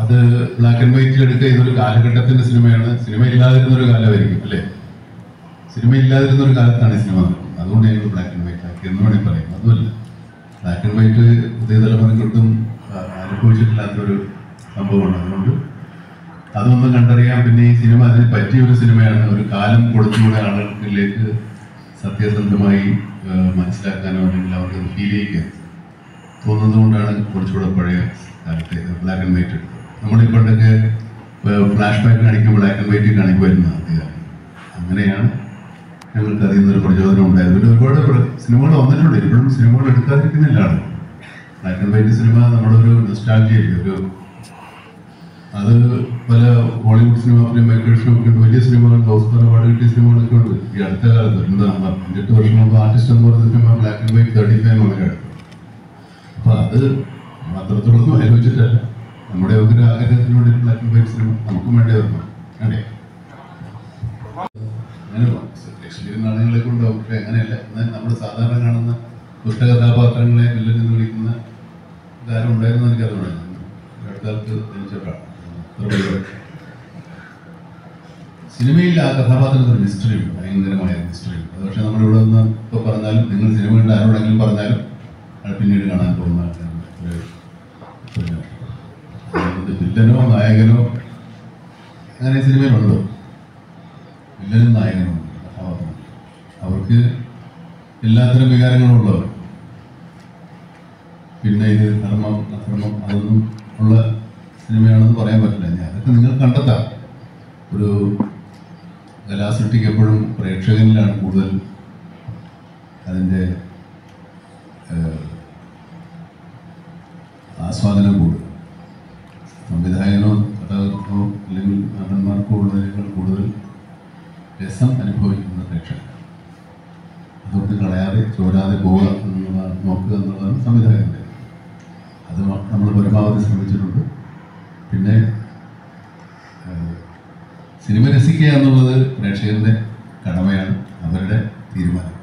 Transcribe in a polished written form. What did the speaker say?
അത് black and വൈറ്റിൽ എടുക്കുക ഇതൊരു കാലഘട്ടത്തിന്റെ സിനിമയാണ്. സിനിമ ഇല്ലാതിരുന്ന ഒരു കാലമായിരിക്കും അല്ലേ? സിനിമ ഇല്ലാതിരുന്ന ഒരു കാലത്താണ് ഈ സിനിമ നടക്കുന്നത്. അതുകൊണ്ട് ഞങ്ങൾ ബ്ലാക്ക് ആൻഡ് വൈറ്റ് ആക്കി എന്ന് വേണമെങ്കിൽ പറയും. അതുമല്ല, ബ്ലാക്ക് ആൻഡ് വൈറ്റ് പുതിയ തലമുറയ്ക്കൊട്ടും അനുഭവിച്ചിട്ടില്ലാത്തൊരു സംഭവമാണ്. അതുകൊണ്ട് അതൊന്നും കണ്ടറിയാം. പിന്നെ ഈ സിനിമ അതിന് പറ്റിയ ഒരു സിനിമയാണ്. ഒരു കാലം കൊടുത്തുകൂടെ ആളുകളിലേക്ക് സത്യസന്ധമായി മനസ്സിലാക്കാനോ അല്ലെങ്കിൽ അവർക്ക് ഫീൽ ചെയ്യിക്കാൻ തോന്നുന്നത് കൊണ്ടാണ് കുറച്ചുകൂടെ പഴയ കാലത്തെ ബ്ലാക്ക് ആൻഡ് വൈറ്റ് എടുത്തത്. നമ്മളിപ്പോഴൊക്കെ ഫ്ലാഷ് ബാക്ക് കാണിക്കുമ്പോൾ ബ്ലാക്ക് ആൻഡ് വൈറ്റ് കാണിക്കുമായിരുന്നു ആദ്യകാലം. അങ്ങനെയാണ് ഞങ്ങൾക്ക് അതിൽ നിന്നൊരു പ്രചോദനം ഉണ്ടായത്. പിന്നെ ഒരുപാട് സിനിമകൾ വന്നിട്ടുണ്ട്. ഇപ്പോഴും സിനിമകൾ എടുക്കാതിരിക്കുന്നില്ല ആളുകൾ. ബ്ലാക്ക് ആൻഡ് വൈറ്റ് സിനിമ നമ്മുടെ ഒരു നൊസ്റ്റാൾജിയല്ലേ, ഒരു അത് പല ബോളിവുഡ് സിനിമ, ഫിലിം മേക്കേഴ്സിനും ഒക്കെ ഉണ്ട്. വലിയ സിനിമകൾ, ഓസ്കർ അവാർഡ് കിട്ടിയ സിനിമകളൊക്കെ ഉണ്ട്. ഈ അടുത്ത കാലത്ത് എന്താ 5-8 വർഷം മുമ്പ് ആർട്ടിസ്റ്റ് എന്ന് പറയുന്ന സിനിമ ബ്ലാക്ക് ആൻഡ് വൈറ്റ് 35 അങ്ങനെ. അപ്പൊ അത് അത്രത്തോളം ആലോചിച്ചിട്ടല്ല, നമ്മുടെ ഒരു ആഗ്രഹത്തിലൂടെ ബ്ലാക്ക് ആൻഡ് വൈറ്റ് സിനിമ നമുക്കും വേണ്ടി വരണം. വേണ്ടേ? അങ്ങനെ ലക്ഷദ്വീപ് നാണയങ്ങളൊക്കെ ഉണ്ടാവും. പക്ഷെ അങ്ങനെയല്ല. എന്നാൽ നമ്മൾ സാധാരണ കാണുന്ന ദുഷ്ടകഥാപാത്രങ്ങളെ വില്ലനെന്ന് വിളിക്കുന്ന കാര്യം ഉണ്ടായിരുന്നു. എനിക്കതുകൊണ്ടാണ് അടുത്തകാലത്ത് ജനിച്ചപ്പോഴാണ്. സിനിമയിൽ ആ കഥാപാത്രത്തിന് ഒരു മിസ്റ്ററി ഉണ്ട്, ഭയങ്കരമായ മിസ്റ്ററി ഉണ്ട്. അത് പക്ഷെ നമ്മളിവിടെ നിന്ന് ഇപ്പോൾ പറഞ്ഞാലും, നിങ്ങൾ സിനിമ കണ്ട് ആരോടെങ്കിലും പറഞ്ഞാലും അത് പിന്നീട് കാണാൻ പോകുന്ന വില്ലനോ നായകനോ അങ്ങനെ സിനിമയിലുണ്ടോ? വില്ലനും നായകനും കഥാപാത്രം, അവർക്ക് എല്ലാത്തരം വികാരങ്ങളും ഉള്ളവർ. പിന്നെ ഇത് ധർമ്മം അധർമ്മം അതൊന്നും ഉള്ള സിനിമയാണെന്ന് പറയാൻ പറ്റില്ല. അതൊക്കെ നിങ്ങൾ കണ്ടെത്താം. ഒരു കലാസൃഷ്ടിക്ക് എപ്പോഴും പ്രേക്ഷകനിലാണ് കൂടുതൽ അതിൻ്റെ ആസ്വാദനം കൂടുക. സംവിധായകനോ കഥാകൃത്തോ അല്ലെങ്കിൽ നടന്മാർക്കോ ഉള്ളതിനേക്കാൾ കൂടുതൽ രസം അനുഭവിക്കുന്ന പ്രേക്ഷകൻ. അതുകൊണ്ട് കളയാതെ ചോരാതെ പോവുക എന്നുള്ളതാണ്, നോക്കുക എന്നുള്ളതാണ് സംവിധായകൻ്റെ. അത് നമ്മൾ പരമാവധി ശ്രമിച്ചിട്ടുണ്ട്. പിന്നെ സിനിമ രസിക്കുക എന്നുള്ളത് പ്രേക്ഷകരുടെ കടമയാണ്, അവരുടെ തീരുമാനം.